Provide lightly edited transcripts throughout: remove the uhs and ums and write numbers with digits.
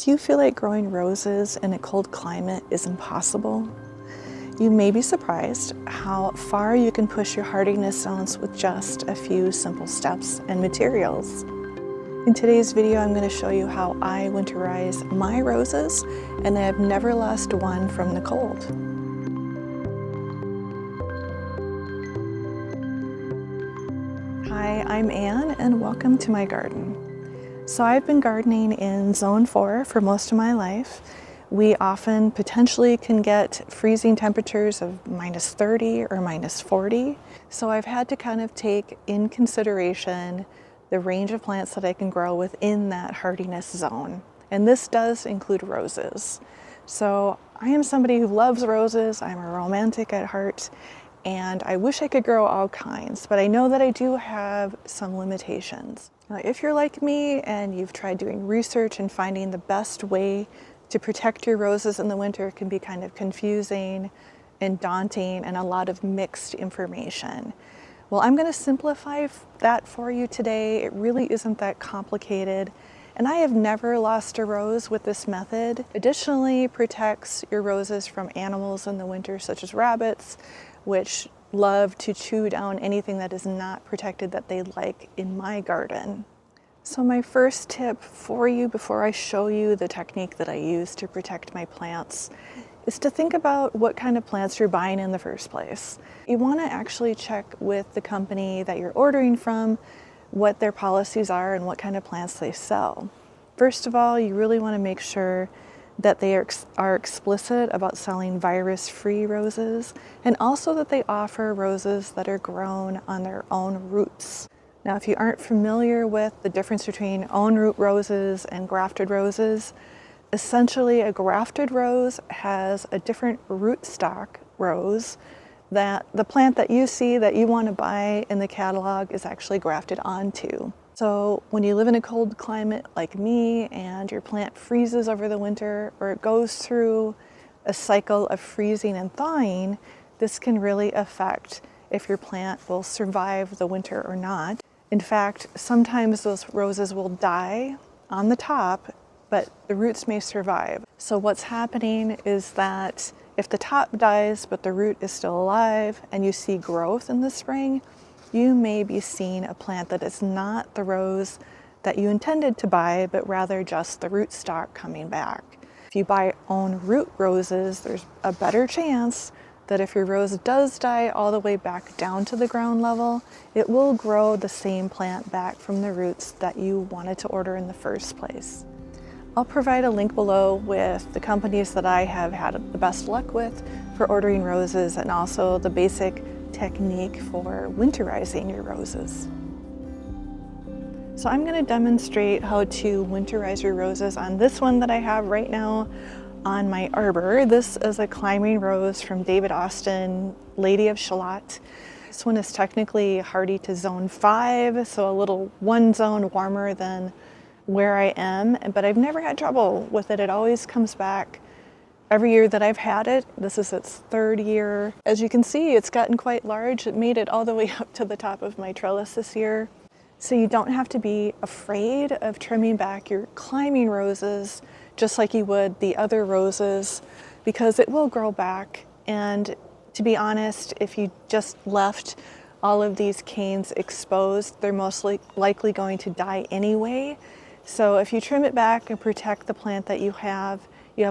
Do you feel like growing roses in a cold climate is impossible? You may be surprised how far you can push your hardiness zones with just a few simple steps and materials. In today's video, I'm going to show you how I winterize my roses, and I have never lost one from the cold. Hi, I'm Anne, and welcome to my garden. So I've been gardening in Zone 4 for most of my life. We often potentially can get freezing temperatures of -30 or -40. So I've had to kind of take in consideration the range of plants that I can grow within that hardiness zone. And this does include roses. So I am somebody who loves roses. I'm a romantic at heart, and I wish I could grow all kinds, but I know that I do have some limitations. Now, if you're like me and you've tried doing research and finding the best way to protect your roses in the winter, can be kind of confusing and daunting and a lot of mixed information. Well, I'm going to simplify that for you today. It really isn't that complicated. And I have never lost a rose with this method. Additionally, protects your roses from animals in the winter, such as rabbits, which love to chew down anything that is not protected that they like in my garden. So my first tip for you before I show you the technique that I use to protect my plants is to think about what kind of plants you're buying in the first place. You want to actually check with the company that you're ordering from what their policies are and what kind of plants they sell. First of all, you really want to make sure that they are explicit about selling virus-free roses, and also that they offer roses that are grown on their own roots. Now, if you aren't familiar with the difference between own root roses and grafted roses, essentially a grafted rose has a different rootstock rose that the plant that you see that you want to buy in the catalog is actually grafted onto. So when you live in a cold climate like me and your plant freezes over the winter, or it goes through a cycle of freezing and thawing, this can really affect if your plant will survive the winter or not. In fact, sometimes those roses will die on the top, but the roots may survive. So what's happening is that if the top dies but the root is still alive and you see growth in the spring, you may be seeing a plant that is not the rose that you intended to buy, but rather just the rootstock coming back. If you buy own root roses, there's a better chance that if your rose does die all the way back down to the ground level, it will grow the same plant back from the roots that you wanted to order in the first place. I'll provide a link below with the companies that I have had the best luck with for ordering roses, and also the basic technique for winterizing your roses. So I'm going to demonstrate how to winterize your roses on this one that I have right now on my arbor. This is a climbing rose from David Austin, Lady of Shalott. This one is technically hardy to zone 5, so a little one zone warmer than where I am, but I've never had trouble with it. It always comes back. Every year that I've had it, this is its 3rd year. As you can see, it's gotten quite large. It made it all the way up to the top of my trellis this year. So you don't have to be afraid of trimming back your climbing roses just like you would the other roses, because it will grow back. And to be honest, if you just left all of these canes exposed, they're most likely going to die anyway. So if you trim it back and protect the plant that you have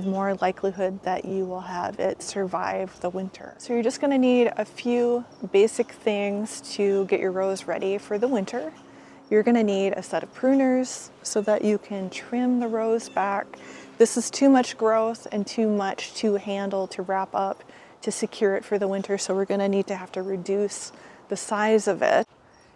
more likelihood that you will have it survive the winter. So you're just going to need a few basic things to get your rose ready for the winter. You're going to need a set of pruners so that you can trim the rose back. This is too much growth and too much to handle to wrap up to secure it for the winter, so we're going to have to reduce the size of it.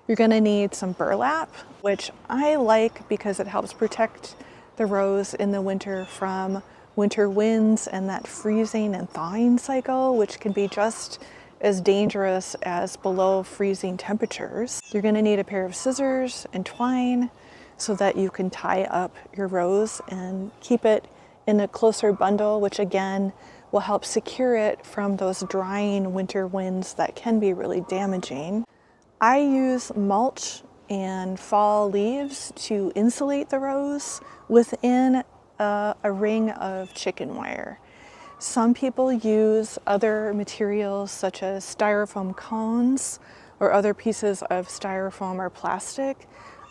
You're going to need some burlap, which I like because it helps protect the rose in the winter from winter winds and that freezing and thawing cycle, which can be just as dangerous as below freezing temperatures. You're going to need a pair of scissors and twine so that you can tie up your rose and keep it in a closer bundle, which again will help secure it from those drying winter winds that can be really damaging. I use mulch and fall leaves to insulate the rose within a ring of chicken wire. Some people use other materials such as styrofoam cones or other pieces of styrofoam or plastic.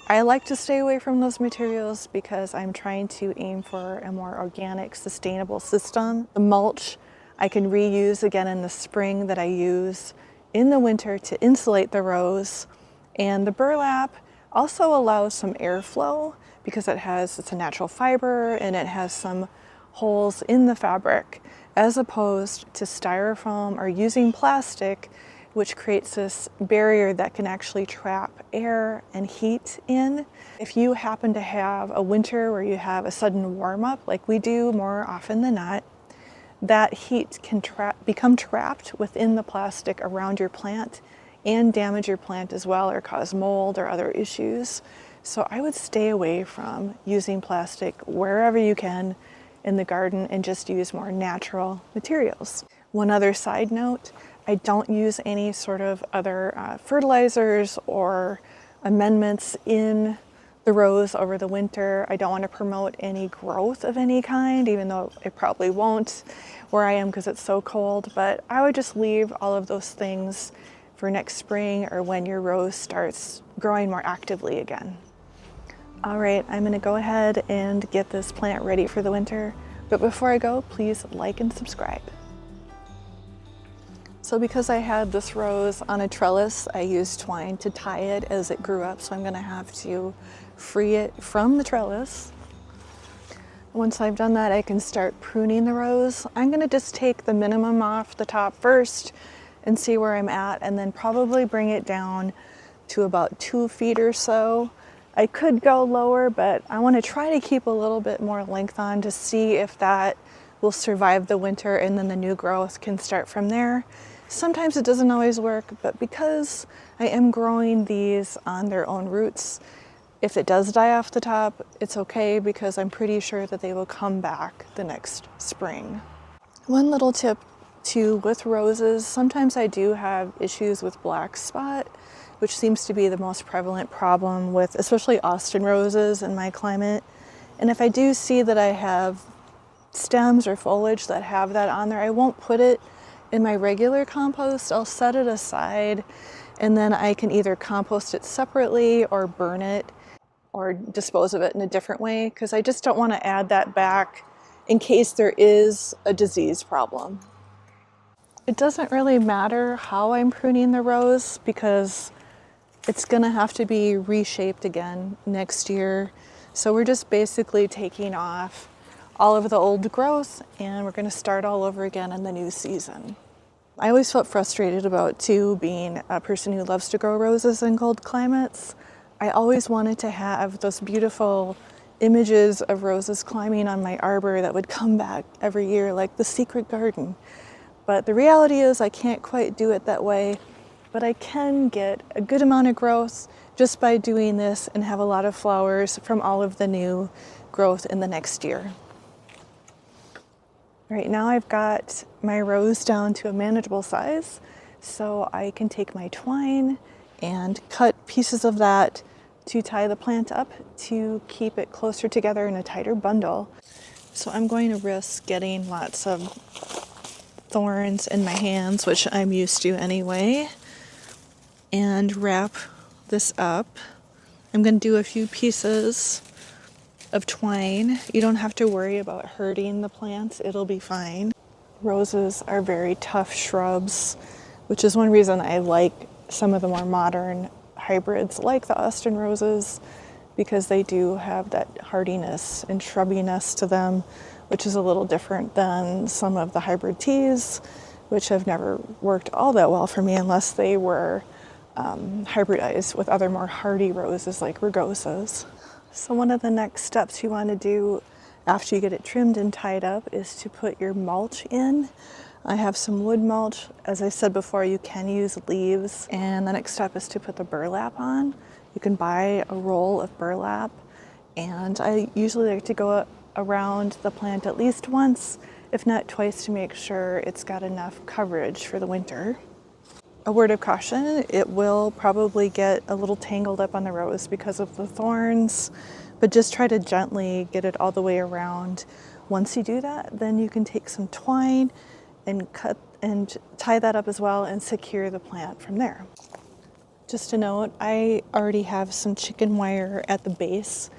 I like to stay away from those materials because I'm trying to aim for a more organic, sustainable system. The mulch I can reuse again in the spring that I use in the winter to insulate the rows. And the burlap also allows some airflow because it's a natural fiber and it has some holes in the fabric, as opposed to styrofoam or using plastic, which creates this barrier that can actually trap air and heat in. If you happen to have a winter where you have a sudden warm up, like we do more often than not, that heat can become trapped within the plastic around your plant and damage your plant as well, or cause mold or other issues. So I would stay away from using plastic wherever you can in the garden and just use more natural materials. One other side note, I don't use any sort of other fertilizers or amendments in the rows over the winter. I don't want to promote any growth of any kind, even though it probably won't where I am because it's so cold, but I would just leave all of those things for next spring or when your rose starts growing more actively again. All right, I'm gonna go ahead and get this plant ready for the winter, but before I go, please like and subscribe. So because I had this rose on a trellis, I used twine to tie it as it grew up, so I'm gonna have to free it from the trellis. Once I've done that, I can start pruning the rose. I'm gonna just take the minimum off the top first and see where I'm at, and then probably bring it down to about 2 feet or so. I could go lower, but I want to try to keep a little bit more length on to see if that will survive the winter and then the new growth can start from there. Sometimes it doesn't always work, but because I am growing these on their own roots, if it does die off the top, it's okay because I'm pretty sure that they will come back the next spring. One little tip too with roses, sometimes I do have issues with black spot, which seems to be the most prevalent problem with especially Austin roses in my climate. And if I do see that I have stems or foliage that have that on there, I won't put it in my regular compost. I'll set it aside and then I can either compost it separately or burn it or dispose of it in a different way, because I just don't want to add that back in case there is a disease problem. It doesn't really matter how I'm pruning the rose because it's gonna have to be reshaped again next year. So we're just basically taking off all of the old growth and we're gonna start all over again in the new season. I always felt frustrated about too, being a person who loves to grow roses in cold climates. I always wanted to have those beautiful images of roses climbing on my arbor that would come back every year, like the secret garden. But the reality is I can't quite do it that way, but I can get a good amount of growth just by doing this and have a lot of flowers from all of the new growth in the next year. Right now I've got my rose down to a manageable size, so I can take my twine and cut pieces of that to tie the plant up to keep it closer together in a tighter bundle. So I'm going to risk getting lots of thorns in my hands, which I'm used to anyway, and wrap this up. I'm going to do a few pieces of twine. You don't have to worry about hurting the plants, it'll be fine. Roses are very tough shrubs, which is one reason I like some of the more modern hybrids like the Austin roses, because they do have that hardiness and shrubiness to them, which is a little different than some of the hybrid teas, which have never worked all that well for me unless they were hybridized with other more hardy roses like rugosas. So one of the next steps you want to do after you get it trimmed and tied up is to put your mulch in. I have some wood mulch. As I said before, you can use leaves. And the next step is to put the burlap on. You can buy a roll of burlap, and I usually like to go around the plant at least once, if not twice, to make sure it's got enough coverage for the winter. A word of caution, it will probably get a little tangled up on the rose because of the thorns, but just try to gently get it all the way around. Once you do that, then you can take some twine and cut and tie that up as well and secure the plant from there. Just a note, I already have some chicken wire at the base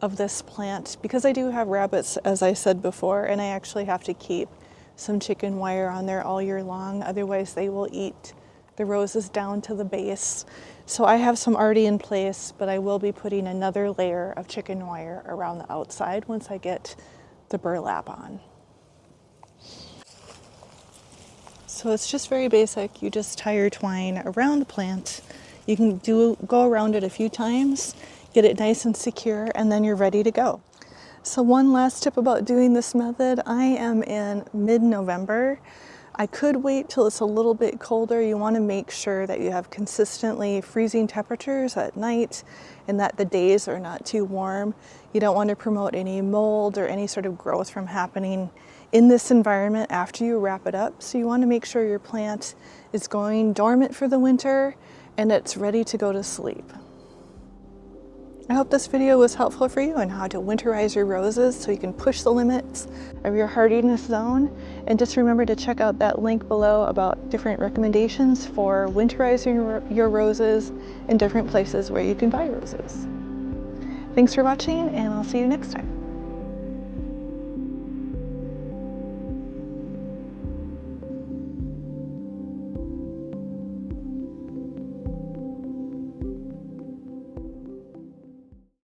of this plant because I do have rabbits, as I said before, and I actually have to keep some chicken wire on there all year long. Otherwise they will eat the roses down to the base. So I have some already in place, but I will be putting another layer of chicken wire around the outside once I get the burlap on. So it's just very basic. You just tie your twine around the plant. You can go around it a few times, get it nice and secure, and then you're ready to go. So one last tip about doing this method, I am in mid-November. I could wait till it's a little bit colder. You want to make sure that you have consistently freezing temperatures at night and that the days are not too warm. You don't want to promote any mold or any sort of growth from happening in this environment after you wrap it up. So you want to make sure your plant is going dormant for the winter and it's ready to go to sleep. I hope this video was helpful for you on how to winterize your roses so you can push the limits of your hardiness zone. And just remember to check out that link below about different recommendations for winterizing your roses in different places where you can buy roses. Thanks for watching, and I'll see you next time.